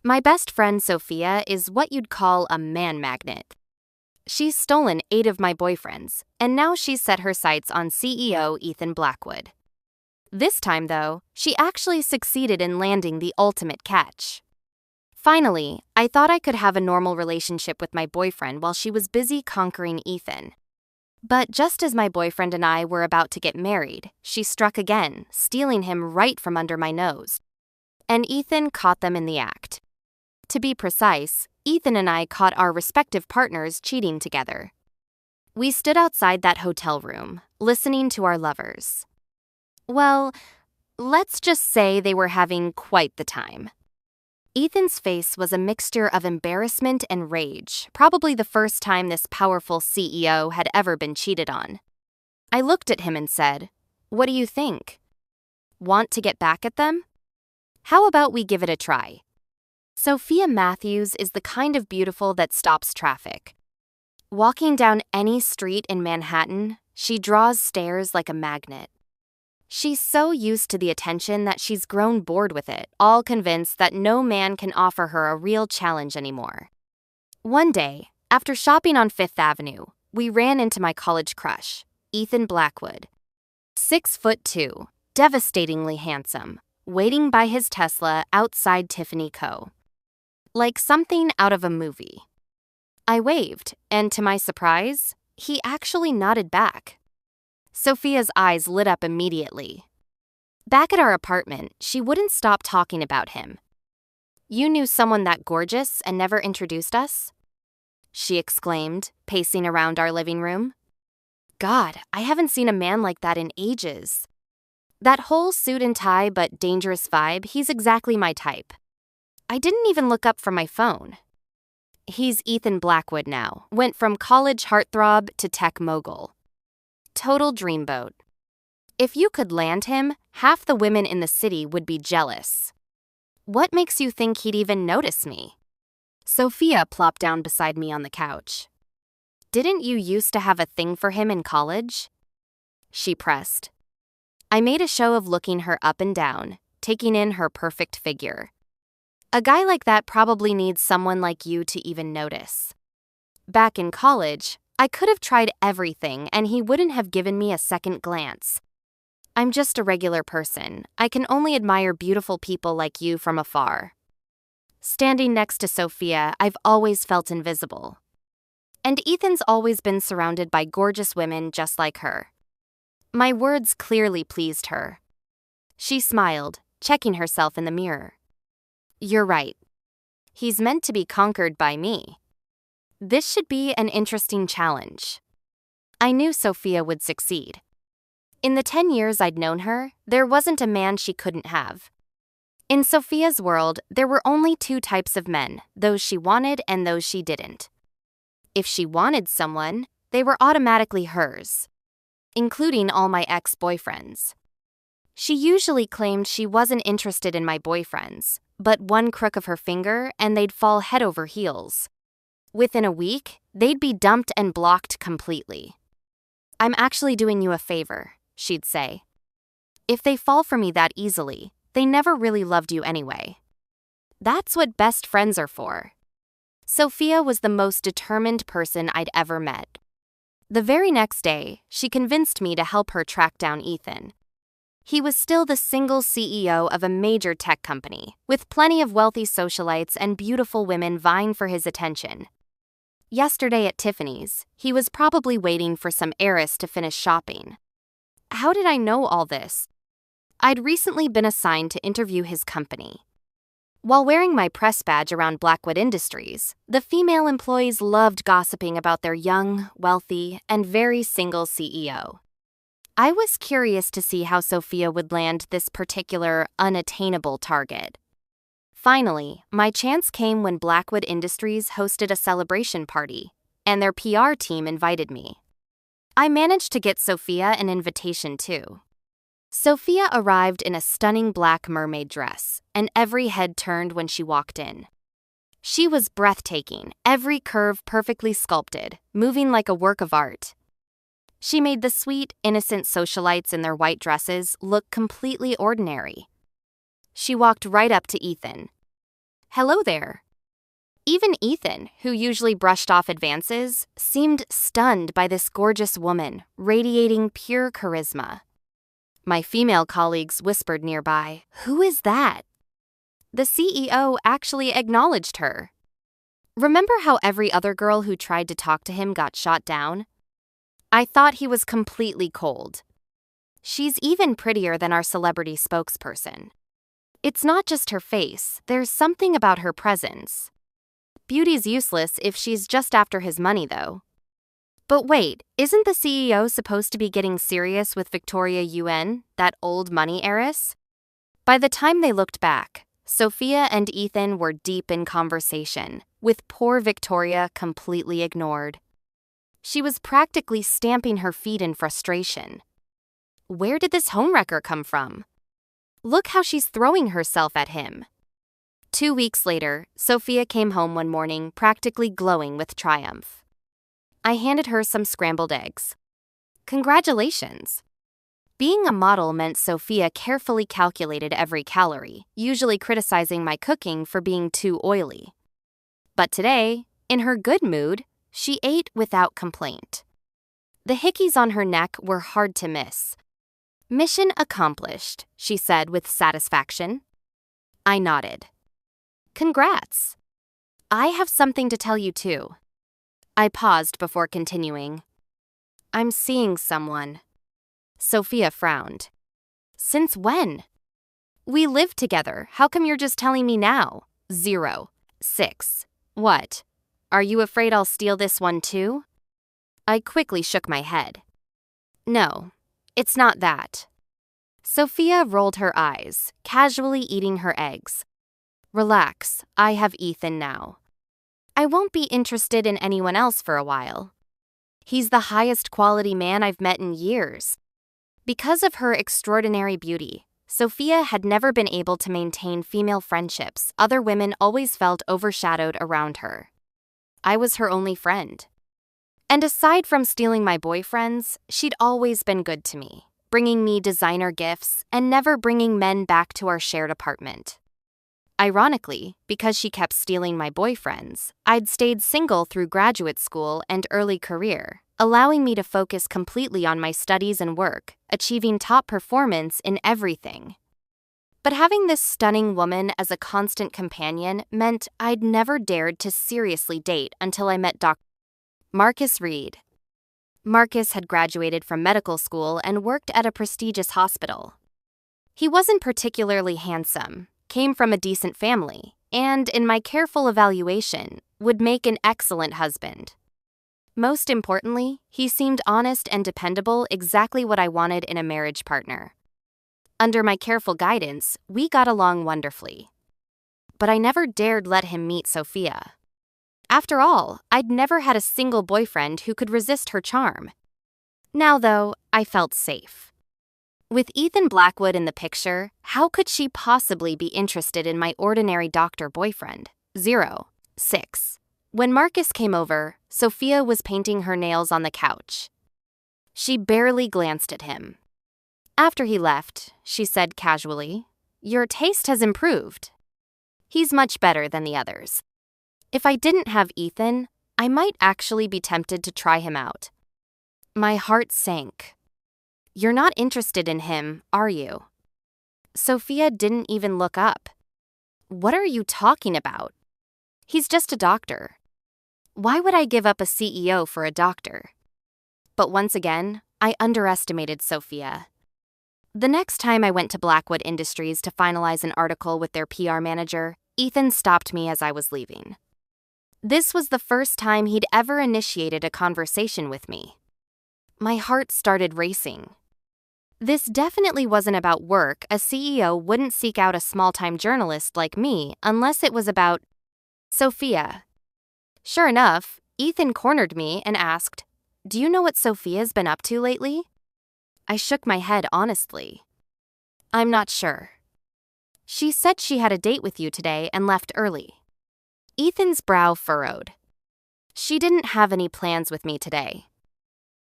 My best friend Sophia is what you'd call a man magnet. She's stolen 8 of my boyfriends, and now she's set her sights on CEO Ethan Blackwood. This time, though, she actually succeeded in landing the ultimate catch. Finally, I thought I could have a normal relationship with my boyfriend while she was busy conquering Ethan. But just as my boyfriend and I were about to get married, she struck again, stealing him right from under my nose. And Ethan caught them in the act. To be precise, Ethan and I caught our respective partners cheating together. We stood outside that hotel room, listening to our lovers. Well, let's just say they were having quite the time. Ethan's face was a mixture of embarrassment and rage, probably the first time this powerful CEO had ever been cheated on. I looked at him and said, "What do you think? Want to get back at them? How about we give it a try?" Sophia Matthews is the kind of beautiful that stops traffic. Walking down any street in Manhattan, she draws stares like a magnet. She's so used to the attention that she's grown bored with it, all convinced that no man can offer her a real challenge anymore. One day, after shopping on Fifth Avenue, we ran into my college crush, Ethan Blackwood. 6'2", devastatingly handsome, waiting by his Tesla outside Tiffany Co. Like something out of a movie. I waved, and to my surprise, he actually nodded back. Sophia's eyes lit up immediately. Back at our apartment, she wouldn't stop talking about him. "You knew someone that gorgeous and never introduced us?" she exclaimed, pacing around our living room. God, I haven't seen a man like that in ages. That whole suit and tie but dangerous vibe, he's exactly my type. I didn't even look up from my phone. He's Ethan Blackwood now, went from college heartthrob to tech mogul. Total dreamboat. If you could land him, half the women in the city would be jealous. What makes you think he'd even notice me? Sophia plopped down beside me on the couch. Didn't you used to have a thing for him in college? She pressed. I made a show of looking her up and down, taking in her perfect figure. A guy like that probably needs someone like you to even notice. Back in college, I could have tried everything and he wouldn't have given me a second glance. I'm just a regular person. I can only admire beautiful people like you from afar. Standing next to Sophia, I've always felt invisible. And Ethan's always been surrounded by gorgeous women just like her. My words clearly pleased her. She smiled, checking herself in the mirror. You're right. He's meant to be conquered by me. This should be an interesting challenge. I knew Sophia would succeed. In the 10 years I'd known her, there wasn't a man she couldn't have. In Sophia's world, there were only 2 types of men, those she wanted and those she didn't. If she wanted someone, they were automatically hers, including all my ex-boyfriends. She usually claimed she wasn't interested in my boyfriends, but one crook of her finger and they'd fall head over heels. Within a week, they'd be dumped and blocked completely. I'm actually doing you a favor, she'd say. If they fall for me that easily, they never really loved you anyway. That's what best friends are for. Sophia was the most determined person I'd ever met. The very next day, she convinced me to help her track down Ethan. He was still the single CEO of a major tech company, with plenty of wealthy socialites and beautiful women vying for his attention. Yesterday at Tiffany's, he was probably waiting for some heiress to finish shopping. How did I know all this? I'd recently been assigned to interview his company. While wearing my press badge around Blackwood Industries, the female employees loved gossiping about their young, wealthy, and very single CEO. I was curious to see how Sophia would land this particular unattainable target. Finally, my chance came when Blackwood Industries hosted a celebration party, and their PR team invited me. I managed to get Sophia an invitation too. Sophia arrived in a stunning black mermaid dress, and every head turned when she walked in. She was breathtaking, every curve perfectly sculpted, moving like a work of art. She made the sweet, innocent socialites in their white dresses look completely ordinary. She walked right up to Ethan. Hello there. Even Ethan, who usually brushed off advances, seemed stunned by this gorgeous woman, radiating pure charisma. My female colleagues whispered nearby, "Who is that?" The CEO actually acknowledged her. Remember how every other girl who tried to talk to him got shot down? I thought he was completely cold. She's even prettier than our celebrity spokesperson. It's not just her face, there's something about her presence. Beauty's useless if she's just after his money, though. But wait, isn't the CEO supposed to be getting serious with Victoria Yuen, that old money heiress? By the time they looked back, Sophia and Ethan were deep in conversation, with poor Victoria completely ignored. She was practically stamping her feet in frustration. Where did this homewrecker come from? Look how she's throwing herself at him. 2 weeks later, Sophia came home one morning practically glowing with triumph. I handed her some scrambled eggs. Congratulations! Being a model meant Sophia carefully calculated every calorie, usually criticizing my cooking for being too oily. But today, in her good mood, she ate without complaint. The hickeys on her neck were hard to miss. "Mission accomplished," she said with satisfaction. I nodded. "Congrats. I have something to tell you too." I paused before continuing. "I'm seeing someone." Sophia frowned. "Since when?" "We live together. How come you're just telling me now?" 0, 6. What? Are you afraid I'll steal this one too? I quickly shook my head. No, it's not that. Sophia rolled her eyes, casually eating her eggs. Relax, I have Ethan now. I won't be interested in anyone else for a while. He's the highest quality man I've met in years. Because of her extraordinary beauty, Sophia had never been able to maintain female friendships. Other women always felt overshadowed around her. I was her only friend. And aside from stealing my boyfriends, she'd always been good to me, bringing me designer gifts and never bringing men back to our shared apartment. Ironically, because she kept stealing my boyfriends, I'd stayed single through graduate school and early career, allowing me to focus completely on my studies and work, achieving top performance in everything. But having this stunning woman as a constant companion meant I'd never dared to seriously date until I met Dr. Marcus Reed. Marcus had graduated from medical school and worked at a prestigious hospital. He wasn't particularly handsome, came from a decent family, and, in my careful evaluation, would make an excellent husband. Most importantly, he seemed honest and dependable, exactly what I wanted in a marriage partner. Under my careful guidance, we got along wonderfully. But I never dared let him meet Sophia. After all, I'd never had a single boyfriend who could resist her charm. Now, though, I felt safe. With Ethan Blackwood in the picture, how could she possibly be interested in my ordinary doctor boyfriend? 0, 6. When Marcus came over, Sophia was painting her nails on the couch. She barely glanced at him. After he left, she said casually, "Your taste has improved." He's much better than the others. If I didn't have Ethan, I might actually be tempted to try him out. My heart sank. "You're not interested in him, are you?" Sophia didn't even look up. "What are you talking about? He's just a doctor. Why would I give up a CEO for a doctor?" But once again, I underestimated Sophia. The next time I went to Blackwood Industries to finalize an article with their PR manager, Ethan stopped me as I was leaving. This was the first time he'd ever initiated a conversation with me. My heart started racing. This definitely wasn't about work. A CEO wouldn't seek out a small-time journalist like me unless it was about Sophia. Sure enough, Ethan cornered me and asked, "Do you know what Sophia's been up to lately?" I shook my head honestly. "I'm not sure. She said she had a date with you today and left early." Ethan's brow furrowed. "She didn't have any plans with me today."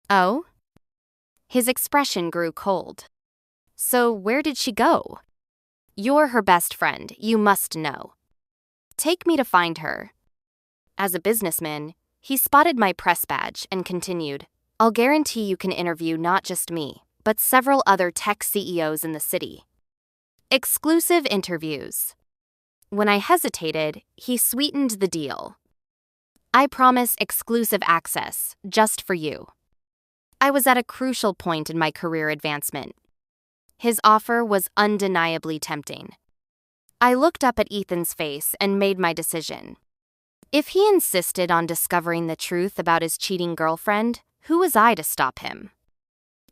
"Oh?" His expression grew cold. "So where did she go?" "You're her best friend. You must know." Take me to find her. As a businessman, he spotted my press badge and continued, I'll guarantee you can interview not just me, but several other tech CEOs in the city. Exclusive interviews. When I hesitated, he sweetened the deal. I promise exclusive access, just for you. I was at a crucial point in my career advancement. His offer was undeniably tempting. I looked up at Ethan's face and made my decision. If he insisted on discovering the truth about his cheating girlfriend, who was I to stop him?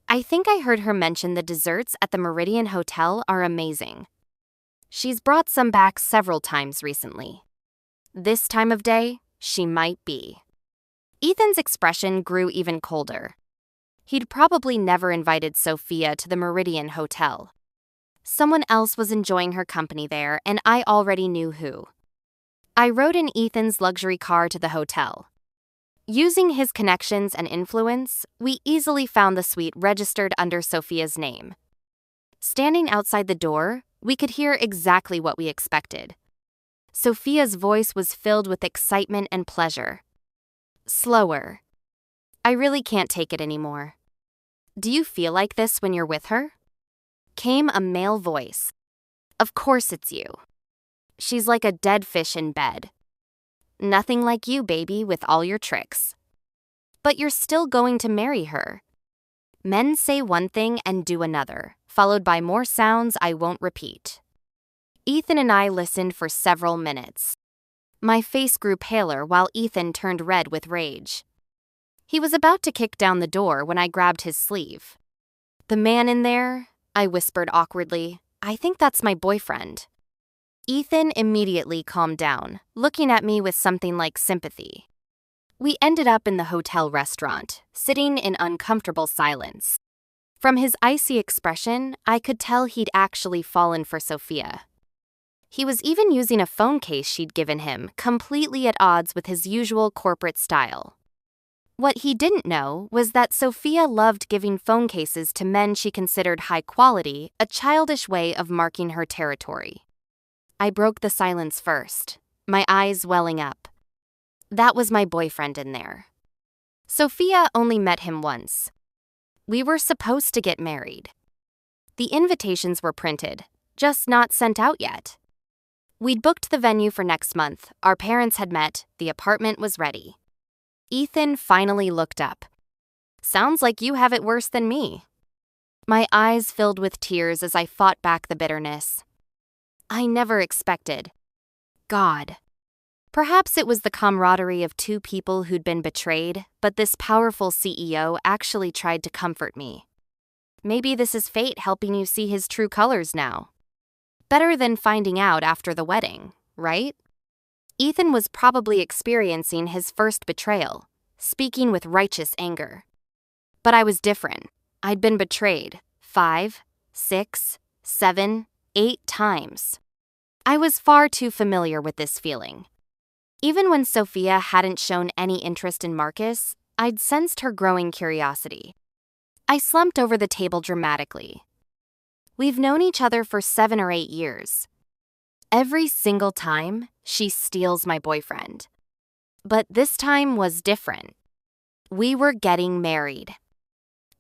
I think I heard her mention the desserts at the Meridian Hotel are amazing. She's brought some back several times recently. This time of day, she might be. Ethan's expression grew even colder. He'd probably never invited Sophia to the Meridian Hotel. Someone else was enjoying her company there, and I already knew who. I rode in Ethan's luxury car to the hotel. Using his connections and influence, we easily found the suite registered under Sophia's name. Standing outside the door, we could hear exactly what we expected. Sophia's voice was filled with excitement and pleasure. Slower. I really can't take it anymore. Do you feel like this when you're with her? Came a male voice. Of course it's you. She's like a dead fish in bed. Nothing like you, baby, with all your tricks. But you're still going to marry her. Men say one thing and do another, followed by more sounds I won't repeat. Ethan and I listened for several minutes. My face grew paler while Ethan turned red with rage. He was about to kick down the door when I grabbed his sleeve. The man in there, I whispered awkwardly, I think that's my boyfriend. Ethan immediately calmed down, looking at me with something like sympathy. We ended up in the hotel restaurant, sitting in uncomfortable silence. From his icy expression, I could tell he'd actually fallen for Sophia. He was even using a phone case she'd given him, completely at odds with his usual corporate style. What he didn't know was that Sophia loved giving phone cases to men she considered high quality, a childish way of marking her territory. I broke the silence first, my eyes welling up. That was my boyfriend in there. Sophia only met him once. We were supposed to get married. The invitations were printed, just not sent out yet. We'd booked the venue for next month, our parents had met, the apartment was ready. Ethan finally looked up. Sounds like you have it worse than me. My eyes filled with tears as I fought back the bitterness. I never expected. God. Perhaps it was the camaraderie of two people who'd been betrayed, but this powerful CEO actually tried to comfort me. Maybe this is fate helping you see his true colors now. Better than finding out after the wedding, right? Ethan was probably experiencing his first betrayal, speaking with righteous anger. But I was different. I'd been betrayed 5, 6, 7, 8 times. I was far too familiar with this feeling. Even when Sophia hadn't shown any interest in Marcus, I'd sensed her growing curiosity. I slumped over the table dramatically. We've known each other for 7 or 8 years. Every single time, she steals my boyfriend. But this time was different. We were getting married.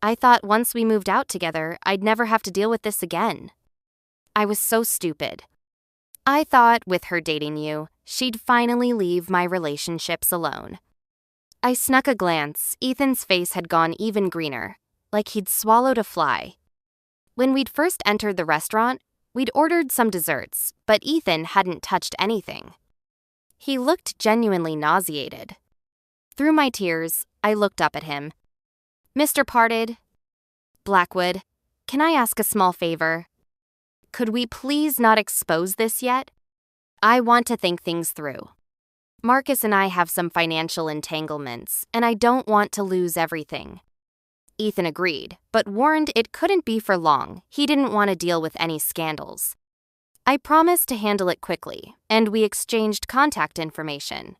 I thought once we moved out together, I'd never have to deal with this again. I was so stupid. I thought, with her dating you, she'd finally leave my relationships alone. I snuck a glance. Ethan's face had gone even greener, like he'd swallowed a fly. When we'd first entered the restaurant, we'd ordered some desserts, but Ethan hadn't touched anything. He looked genuinely nauseated. Through my tears, I looked up at him. Mr. Parted, Blackwood, can I ask a small favor? Could we please not expose this yet? I want to think things through. Marcus and I have some financial entanglements, and I don't want to lose everything. Ethan agreed, but warned it couldn't be for long. He didn't want to deal with any scandals. I promised to handle it quickly, and we exchanged contact information.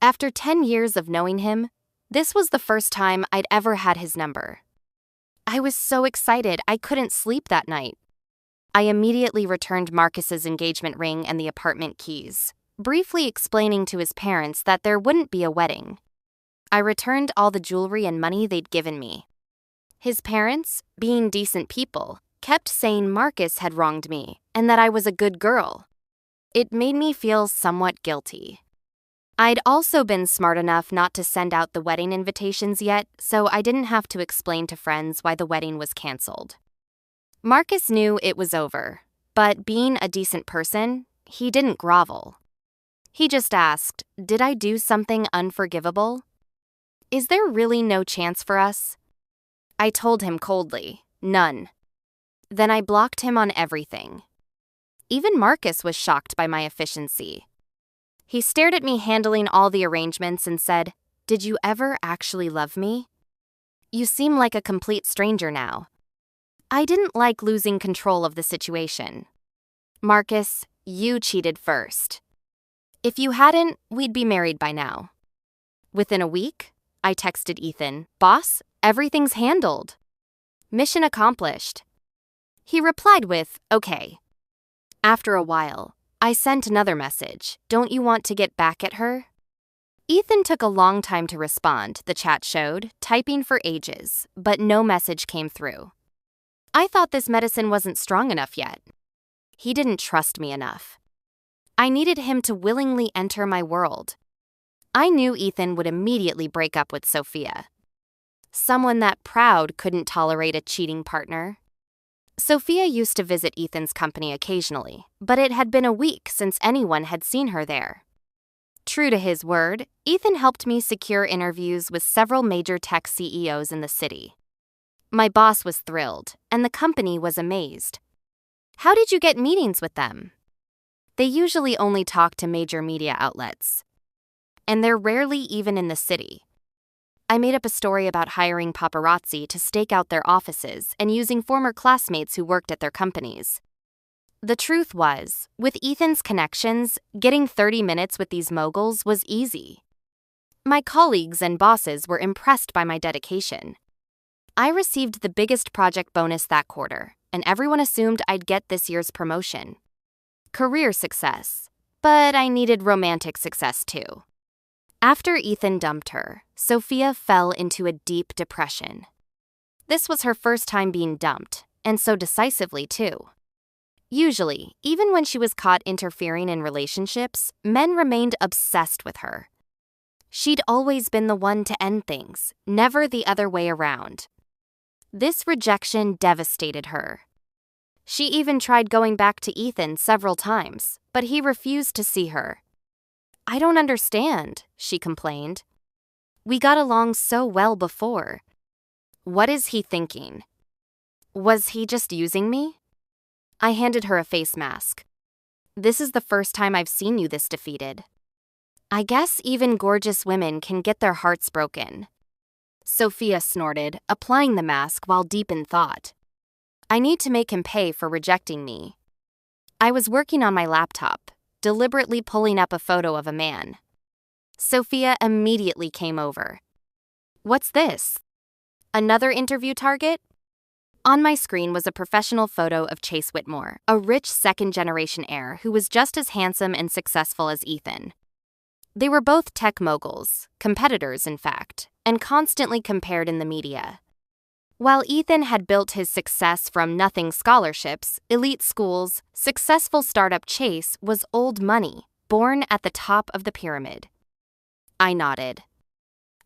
After 10 years of knowing him, this was the first time I'd ever had his number. I was so excited I couldn't sleep that night. I immediately returned Marcus's engagement ring and the apartment keys. briefly explaining to his parents that there wouldn't be a wedding. I returned all the jewelry and money they'd given me. His parents, being decent people, kept saying Marcus had wronged me and that I was a good girl. It made me feel somewhat guilty. I'd also been smart enough not to send out the wedding invitations yet, so I didn't have to explain to friends why the wedding was canceled. Marcus knew it was over, but being a decent person, he didn't grovel. He just asked, "Did I do something unforgivable? Is there really no chance for us?" I told him coldly, "None." Then I blocked him on everything. Even Marcus was shocked by my efficiency. He stared at me handling all the arrangements and said, "Did you ever actually love me? You seem like a complete stranger now." I didn't like losing control of the situation. "Marcus, you cheated first. If you hadn't, we'd be married by now." Within a week, I texted Ethan, "Boss, everything's handled. Mission accomplished." He replied with, "Okay." After a while, I sent another message, "Don't you want to get back at her?" Ethan took a long time to respond, the chat showed, typing for ages, but no message came through. I thought this medicine wasn't strong enough yet. He didn't trust me enough. I needed him to willingly enter my world. I knew Ethan would immediately break up with Sophia. Someone that proud couldn't tolerate a cheating partner. Sophia used to visit Ethan's company occasionally, but it had been a week since anyone had seen her there. True to his word, Ethan helped me secure interviews with several major tech CEOs in the city. My boss was thrilled, and the company was amazed. "How did you get meetings with them?" They usually only talk to major media outlets. And they're rarely even in the city. I made up a story about hiring paparazzi to stake out their offices and using former classmates who worked at their companies. The truth was, with Ethan's connections, getting 30 minutes with these moguls was easy. My colleagues and bosses were impressed by my dedication. I received the biggest project bonus that quarter, and everyone assumed I'd get this year's promotion. Career success, but I needed romantic success too. After Ethan dumped her, Sophia fell into a deep depression. This was her first time being dumped, and so decisively too. Usually, even when she was caught interfering in relationships, men remained obsessed with her. She'd always been the one to end things, never the other way around. This rejection devastated her. She even tried going back to Ethan several times, but he refused to see her. "I don't understand," she complained. "We got along so well before. What is he thinking? Was he just using me?" I handed her a face mask. "This is the first time I've seen you this defeated." "I guess even gorgeous women can get their hearts broken." Sophia snorted, applying the mask while deep in thought. "I need to make him pay for rejecting me." I was working on my laptop, deliberately pulling up a photo of a man. Sophia immediately came over. "What's this? Another interview target?" On my screen was a professional photo of Chase Whitmore, a rich second-generation heir who was just as handsome and successful as Ethan. They were both tech moguls, competitors in fact, and constantly compared in the media. While Ethan had built his success from nothing scholarships, elite schools, successful startup Chase was old money, born at the top of the pyramid. I nodded.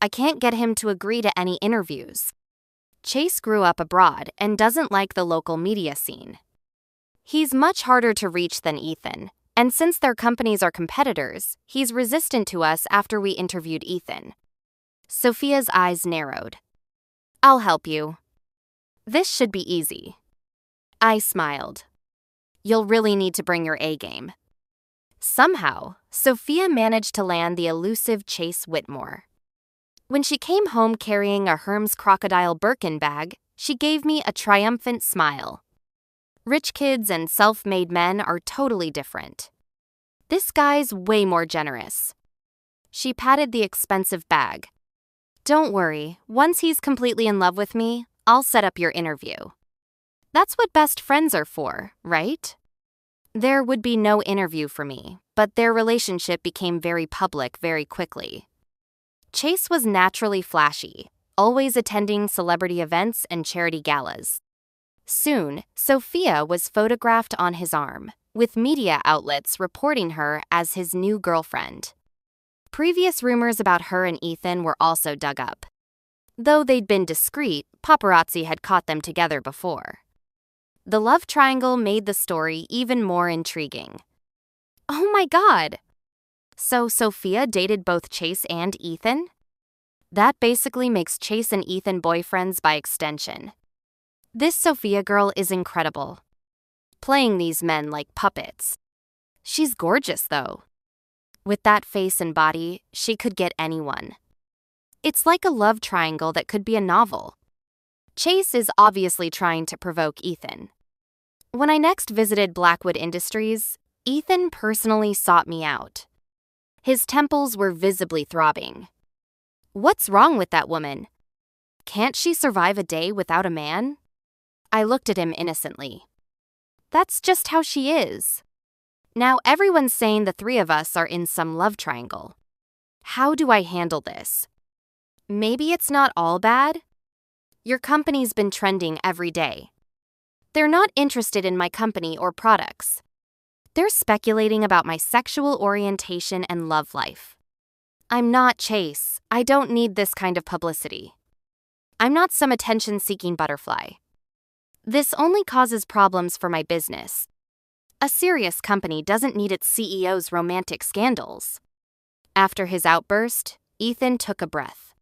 "I can't get him to agree to any interviews. Chase grew up abroad and doesn't like the local media scene. He's much harder to reach than Ethan, and since their companies are competitors, he's resistant to us after we interviewed Ethan." Sophia's eyes narrowed. "I'll help you. This should be easy." I smiled. "You'll really need to bring your A game." Somehow, Sophia managed to land the elusive Chase Whitmore. When she came home carrying a Hermes crocodile Birkin bag, she gave me a triumphant smile. Rich kids and self-made men are totally different. This guy's way more generous. She patted the expensive bag. "Don't worry, once he's completely in love with me, I'll set up your interview." That's what best friends are for, right? There would be no interview for me, but their relationship became very public very quickly. Chase was naturally flashy, always attending celebrity events and charity galas. Soon, Sophia was photographed on his arm, with media outlets reporting her as his new girlfriend. Previous rumors about her and Ethan were also dug up. Though they'd been discreet, paparazzi had caught them together before. The love triangle made the story even more intriguing. Oh my God! So Sophia dated both Chase and Ethan? That basically makes Chase and Ethan boyfriends by extension. This Sophia girl is incredible, playing these men like puppets. She's gorgeous, though. With that face and body, she could get anyone. It's like a love triangle that could be a novel. Chase is obviously trying to provoke Ethan. When I next visited Blackwood Industries, Ethan personally sought me out. His temples were visibly throbbing. What's wrong with that woman? Can't she survive a day without a man? I looked at him innocently. That's just how she is. Now everyone's saying the three of us are in some love triangle. How do I handle this? Maybe it's not all bad? Your company's been trending every day. They're not interested in my company or products. They're speculating about my sexual orientation and love life. I'm not Chase. I don't need this kind of publicity. I'm not some attention-seeking butterfly. This only causes problems for my business. A serious company doesn't need its CEO's romantic scandals. After his outburst, Ethan took a breath.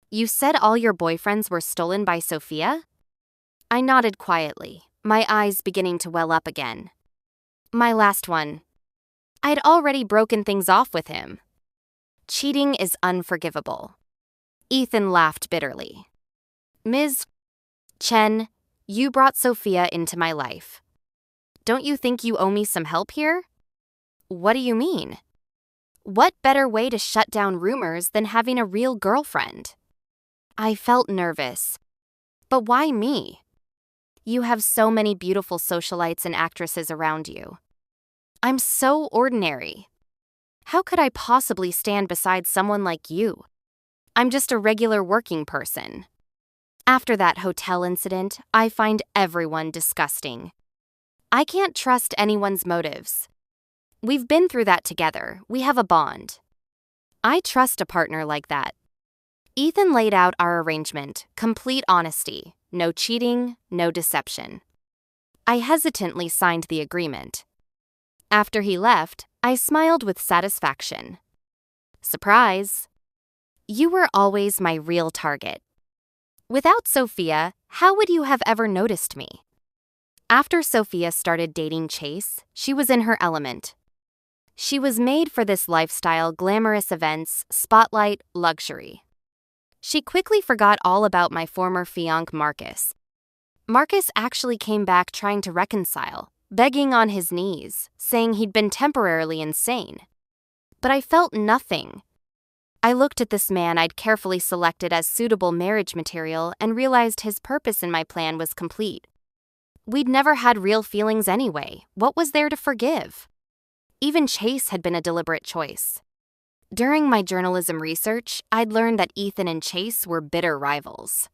You said all your boyfriends were stolen by Sophia? I nodded quietly, my eyes beginning to well up again. My last one. I'd already broken things off with him. Cheating is unforgivable. Ethan laughed bitterly. Ms. Chen, you brought Sophia into my life. Don't you think you owe me some help here? What do you mean? What better way to shut down rumors than having a real girlfriend? I felt nervous. But why me? You have so many beautiful socialites and actresses around you. I'm so ordinary. How could I possibly stand beside someone like you? I'm just a regular working person. After that hotel incident, I find everyone disgusting. I can't trust anyone's motives. We've been through that together. We have a bond. I trust a partner like that. Ethan laid out our arrangement, complete honesty, no cheating, no deception. I hesitantly signed the agreement. After he left, I smiled with satisfaction. Surprise! You were always my real target. Without Sophia, how would you have ever noticed me? After Sophia started dating Chase, she was in her element. She was made for this lifestyle, glamorous events, spotlight, luxury. She quickly forgot all about my former fiancé Marcus. Marcus actually came back trying to reconcile, begging on his knees, saying he'd been temporarily insane. But I felt nothing. I looked at this man I'd carefully selected as suitable marriage material and realized his purpose in my plan was complete. We'd never had real feelings anyway. What was there to forgive? Even Chase had been a deliberate choice. During my journalism research, I'd learned that Ethan and Chase were bitter rivals.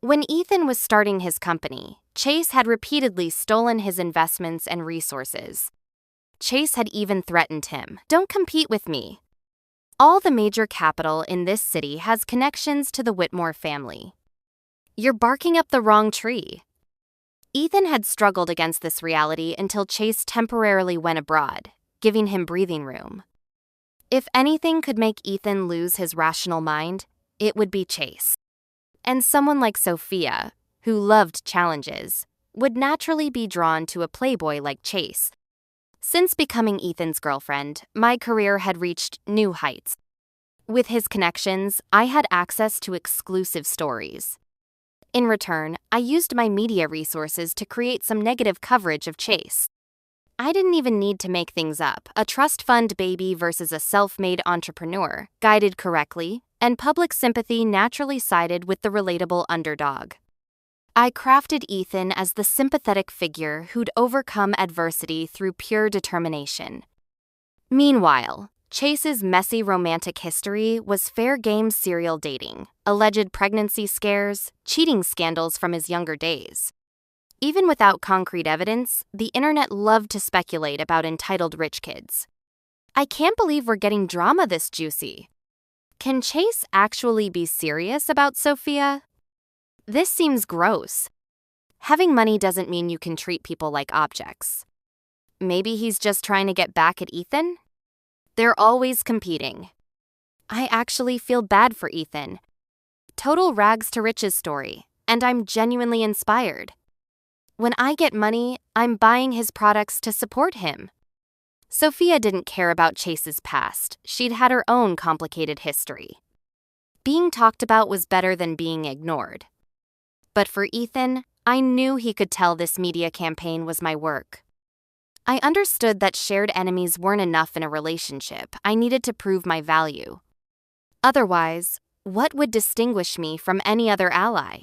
When Ethan was starting his company, Chase had repeatedly stolen his investments and resources. Chase had even threatened him, "Don't compete with me." All the major capital in this city has connections to the Whitmore family. You're barking up the wrong tree. Ethan had struggled against this reality until Chase temporarily went abroad, giving him breathing room. If anything could make Ethan lose his rational mind, it would be Chase. And someone like Sophia, who loved challenges, would naturally be drawn to a playboy like Chase. Since becoming Ethan's girlfriend, my career had reached new heights. With his connections, I had access to exclusive stories. In return, I used my media resources to create some negative coverage of Chase. I didn't even need to make things up. A trust fund baby versus a self-made entrepreneur, guided correctly, and public sympathy naturally sided with the relatable underdog. I crafted Ethan as the sympathetic figure who'd overcome adversity through pure determination. Meanwhile, Chase's messy romantic history was fair game serial dating, alleged pregnancy scares, cheating scandals from his younger days. Even without concrete evidence, the internet loved to speculate about entitled rich kids. I can't believe we're getting drama this juicy. Can Chase actually be serious about Sophia? This seems gross. Having money doesn't mean you can treat people like objects. Maybe he's just trying to get back at Ethan? They're always competing. I actually feel bad for Ethan. Total rags to riches story, and I'm genuinely inspired. When I get money, I'm buying his products to support him. Sophia didn't care about Chase's past. She'd had her own complicated history. Being talked about was better than being ignored. But for Ethan, I knew he could tell this media campaign was my work. I understood that shared enemies weren't enough in a relationship. I needed to prove my value. Otherwise, what would distinguish me from any other ally?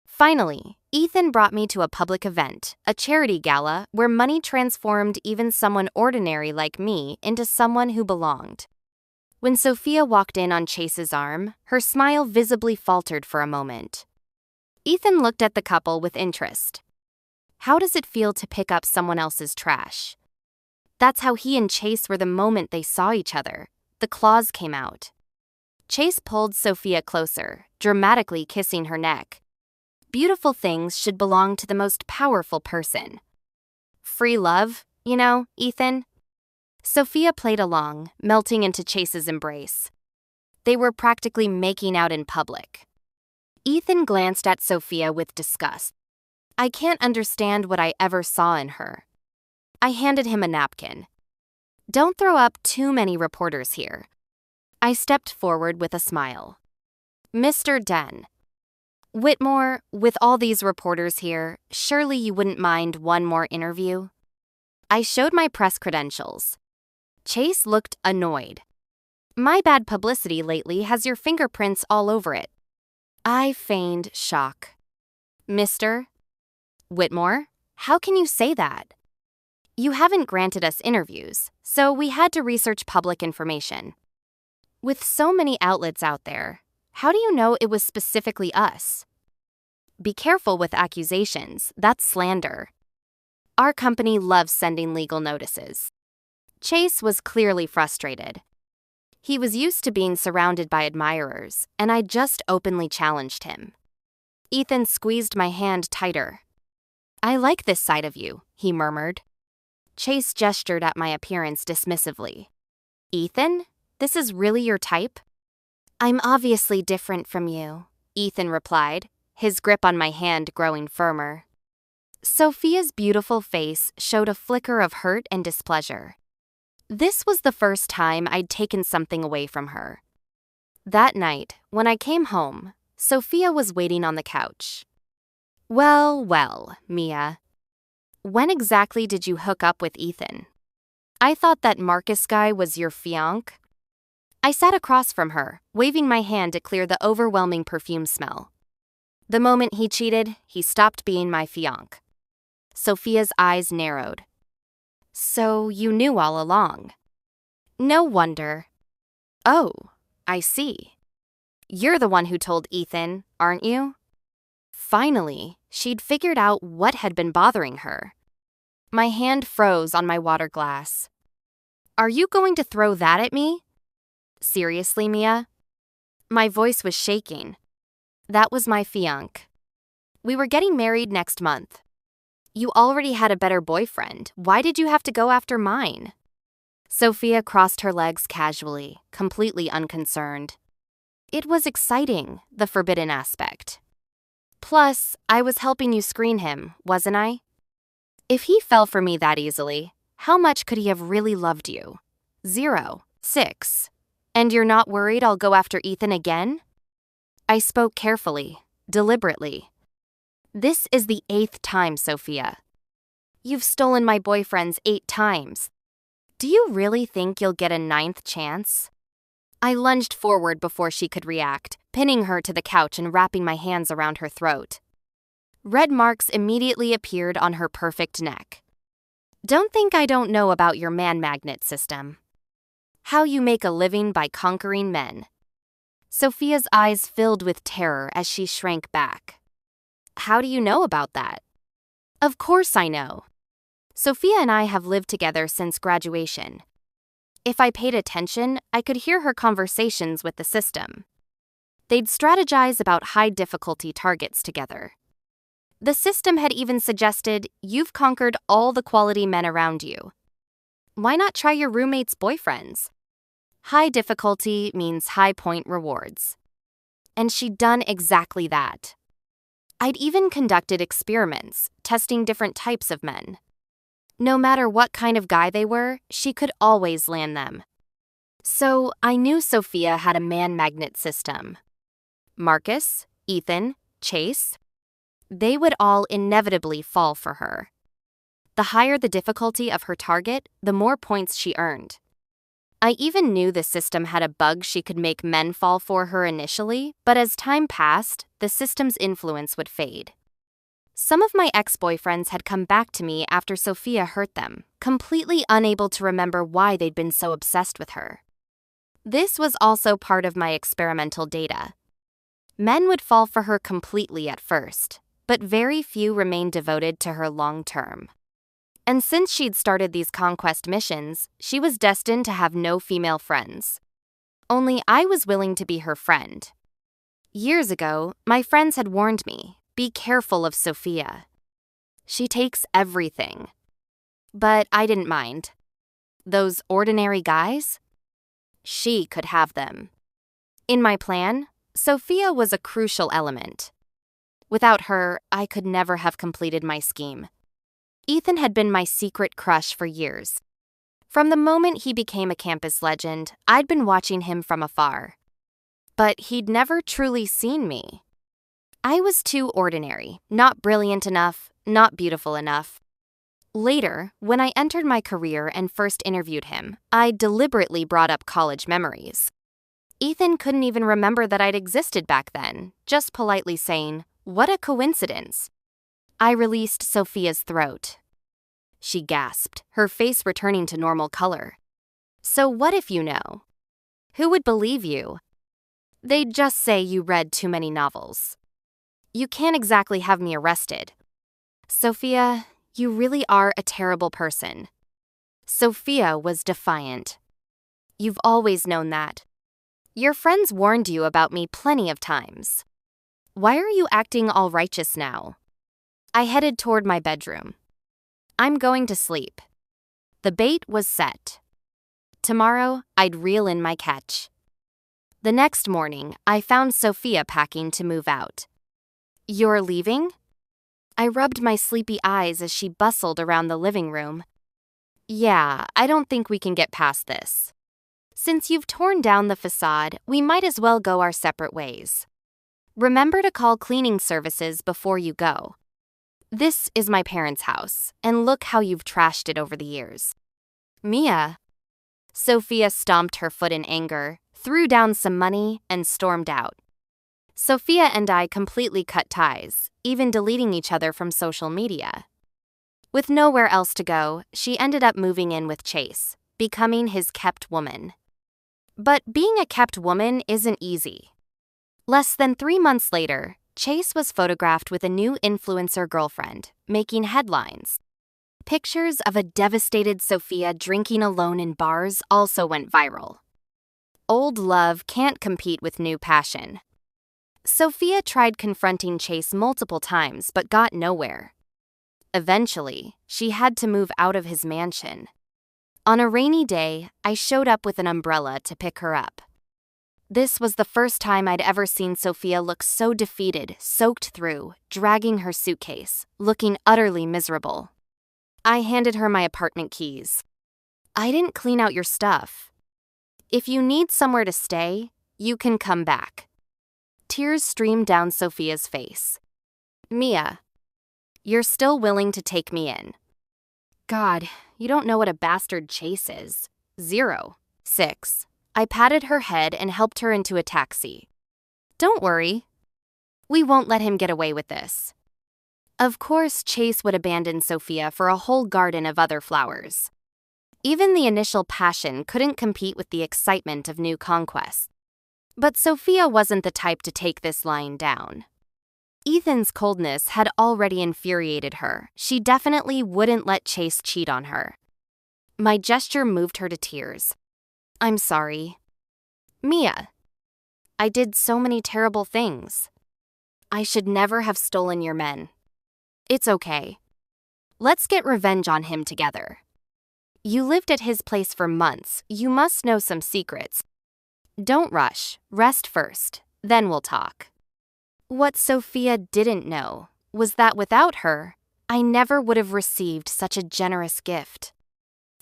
Finally, Ethan brought me to a public event, a charity gala where money transformed even someone ordinary like me into someone who belonged. When Sophia walked in on Chase's arm, her smile visibly faltered for a moment. Ethan looked at the couple with interest. How does it feel to pick up someone else's trash? That's how he and Chase were the moment they saw each other. The claws came out. Chase pulled Sophia closer, dramatically kissing her neck. Beautiful things should belong to the most powerful person. Free love, you know, Ethan? Sophia played along, melting into Chase's embrace. They were practically making out in public. Ethan glanced at Sophia with disgust. I can't understand what I ever saw in her. I handed him a napkin. Don't throw up too many reporters here. I stepped forward with a smile. Mr. Den. Whitmore, with all these reporters here, surely you wouldn't mind one more interview? I showed my press credentials. Chase looked annoyed. My bad publicity lately has your fingerprints all over it. I feigned shock. Mr. Whitmore, how can you say that? You haven't granted us interviews, so we had to research public information. With so many outlets out there, how do you know it was specifically us? Be careful with accusations, that's slander. Our company loves sending legal notices. Chase was clearly frustrated. He was used to being surrounded by admirers, and I just openly challenged him. Ethan squeezed my hand tighter. I like this side of you, he murmured. Chase gestured at my appearance dismissively. Ethan, this is really your type? I'm obviously different from you, Ethan replied, his grip on my hand growing firmer. Sophia's beautiful face showed a flicker of hurt and displeasure. This was the first time I'd taken something away from her. That night, when I came home, Sophia was waiting on the couch. Well, Mia. When exactly did you hook up with Ethan? I thought that Marcus guy was your fiancé. I sat across from her, waving my hand to clear the overwhelming perfume smell. The moment he cheated, he stopped being my fiancé. Sophia's eyes narrowed. So you knew all along. No wonder. Oh, I see. You're the one who told Ethan, aren't you? Finally, she'd figured out what had been bothering her. My hand froze on my water glass. Are you going to throw that at me? Seriously, Mia? My voice was shaking. That was my fiancé. We were getting married next month. You already had a better boyfriend. Why did you have to go after mine? Sophia crossed her legs casually, completely unconcerned. It was exciting, the forbidden aspect. Plus, I was helping you screen him, wasn't I? If he fell for me that easily, how much could he have really loved you? 0, 6. And you're not worried I'll go after Ethan again? I spoke carefully, deliberately. This is the 8th time, Sophia. You've stolen my boyfriends 8 times. Do you really think you'll get a 9th chance? I lunged forward before she could react, pinning her to the couch and wrapping my hands around her throat. Red marks immediately appeared on her perfect neck. Don't think I don't know about your man magnet system. How you make a living by conquering men. Sophia's eyes filled with terror as she shrank back. How do you know about that? Of course I know. Sophia and I have lived together since graduation. If I paid attention, I could hear her conversations with the system. They'd strategize about high-difficulty targets together. The system had even suggested, you've conquered all the quality men around you. Why not try your roommate's boyfriends? High difficulty means high point rewards. And she'd done exactly that. I'd even conducted experiments, testing different types of men. No matter what kind of guy they were, she could always land them. So I knew Sophia had a man magnet system. Marcus, Ethan, Chase, they would all inevitably fall for her. The higher the difficulty of her target, the more points she earned. I even knew the system had a bug she could make men fall for her initially, but as time passed, the system's influence would fade. Some of my ex-boyfriends had come back to me after Sophia hurt them, completely unable to remember why they'd been so obsessed with her. This was also part of my experimental data. Men would fall for her completely at first, but very few remained devoted to her long-term. And since she'd started these conquest missions, she was destined to have no female friends. Only I was willing to be her friend. Years ago, my friends had warned me, be careful of Sophia. She takes everything. But I didn't mind. Those ordinary guys? She could have them. In my plan, Sophia was a crucial element. Without her, I could never have completed my scheme. Ethan had been my secret crush for years. From the moment he became a campus legend, I'd been watching him from afar. But he'd never truly seen me. I was too ordinary, not brilliant enough, not beautiful enough. Later, when I entered my career and first interviewed him, I deliberately brought up college memories. Ethan couldn't even remember that I'd existed back then, just politely saying, "What a coincidence." I released Sophia's throat. She gasped, her face returning to normal color. So what if you know? Who would believe you? They'd just say you read too many novels. You can't exactly have me arrested. Sophia, you really are a terrible person. Sophia was defiant. You've always known that. Your friends warned you about me plenty of times. Why are you acting all righteous now? I headed toward my bedroom. I'm going to sleep. The bait was set. Tomorrow, I'd reel in my catch. The next morning, I found Sophia packing to move out. You're leaving? I rubbed my sleepy eyes as she bustled around the living room. Yeah, I don't think we can get past this. Since you've torn down the facade, we might as well go our separate ways. Remember to call cleaning services before you go. This is my parents' house, and look how you've trashed it over the years. Mia. Sophia stomped her foot in anger, threw down some money, and stormed out. Sophia and I completely cut ties, even deleting each other from social media. With nowhere else to go, she ended up moving in with Chase, becoming his kept woman. But being a kept woman isn't easy. Less than 3 months later, Chase was photographed with a new influencer girlfriend, making headlines. Pictures of a devastated Sophia drinking alone in bars also went viral. Old love can't compete with new passion. Sophia tried confronting Chase multiple times but got nowhere. Eventually, she had to move out of his mansion. On a rainy day, I showed up with an umbrella to pick her up. This was the first time I'd ever seen Sophia look so defeated, soaked through, dragging her suitcase, looking utterly miserable. I handed her my apartment keys. I didn't clean out your stuff. If you need somewhere to stay, you can come back. Tears streamed down Sophia's face. Mia, you're still willing to take me in. God, you don't know what a bastard Chase is. 0. 6. I patted her head and helped her into a taxi. Don't worry. We won't let him get away with this. Of course, Chase would abandon Sophia for a whole garden of other flowers. Even the initial passion couldn't compete with the excitement of new conquests. But Sophia wasn't the type to take this lying down. Ethan's coldness had already infuriated her. She definitely wouldn't let Chase cheat on her. My gesture moved her to tears. I'm sorry. Mia. I did so many terrible things. I should never have stolen your men. It's okay. Let's get revenge on him together. You lived at his place for months. You must know some secrets. Don't rush. Rest first. Then we'll talk. What Sophia didn't know was that without her, I never would have received such a generous gift.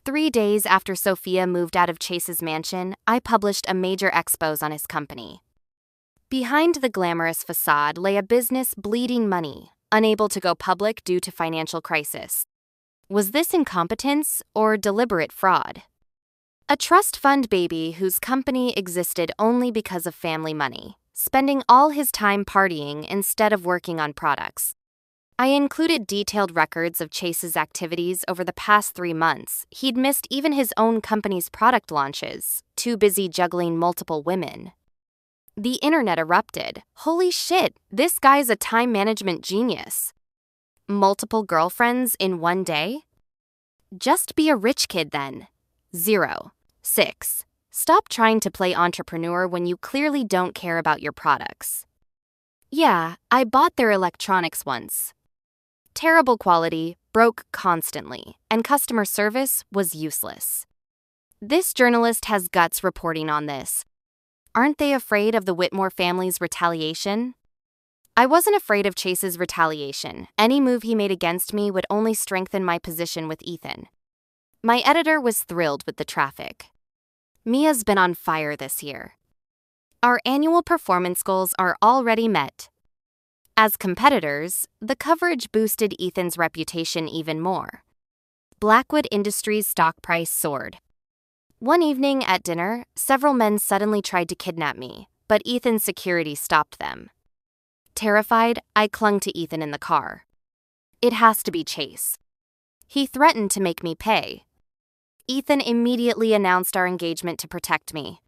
3 days after Sophia moved out of Chase's mansion, I published a major expose on his company. Behind the glamorous facade lay a business bleeding money, unable to go public due to financial crisis. Was this incompetence or deliberate fraud? A trust fund baby whose company existed only because of family money, spending all his time partying instead of working on products. I included detailed records of Chase's activities over the past 3 months. He'd missed even his own company's product launches, too busy juggling multiple women. The internet erupted. Holy shit, this guy's a time management genius. Multiple girlfriends in one day? Just be a rich kid then. 0. 6. Stop trying to play entrepreneur when you clearly don't care about your products. Yeah, I bought their electronics once. Terrible quality, broke constantly, and customer service was useless. This journalist has guts reporting on this. Aren't they afraid of the Whitmore family's retaliation? I wasn't afraid of Chase's retaliation. Any move he made against me would only strengthen my position with Ethan. My editor was thrilled with the traffic. Mia's been on fire this year. Our annual performance goals are already met. As competitors, the coverage boosted Ethan's reputation even more. Blackwood Industries' stock price soared. One evening at dinner, several men suddenly tried to kidnap me, but Ethan's security stopped them. Terrified, I clung to Ethan in the car. It has to be Chase. He threatened to make me pay. Ethan immediately announced our engagement to protect me.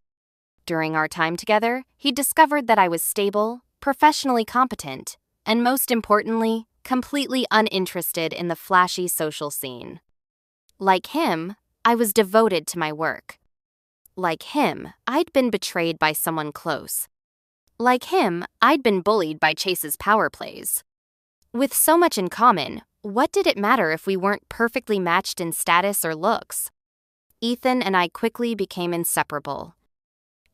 During our time together, he discovered that I was stable, professionally competent, and most importantly, completely uninterested in the flashy social scene. Like him, I was devoted to my work. Like him, I'd been betrayed by someone close. Like him, I'd been bullied by Chase's power plays. With so much in common, what did it matter if we weren't perfectly matched in status or looks? Ethan and I quickly became inseparable.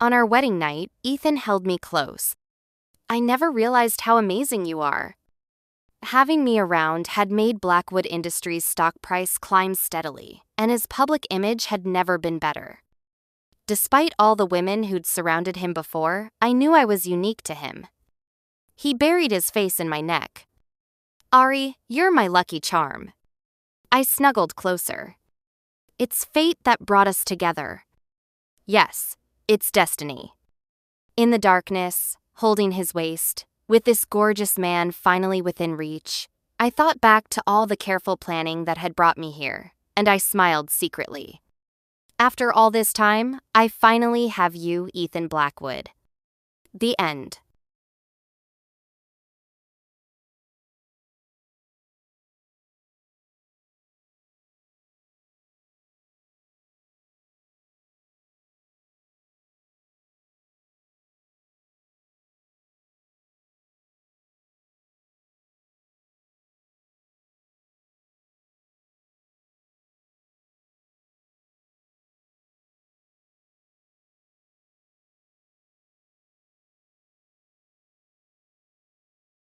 On our wedding night, Ethan held me close. I never realized how amazing you are. Having me around had made Blackwood Industries' stock price climb steadily, and his public image had never been better. Despite all the women who'd surrounded him before, I knew I was unique to him. He buried his face in my neck. Ari, you're my lucky charm. I snuggled closer. It's fate that brought us together. Yes, it's destiny. In the darkness, holding his waist, with this gorgeous man finally within reach, I thought back to all the careful planning that had brought me here, and I smiled secretly. After all this time, I finally have you, Ethan Blackwood. The end.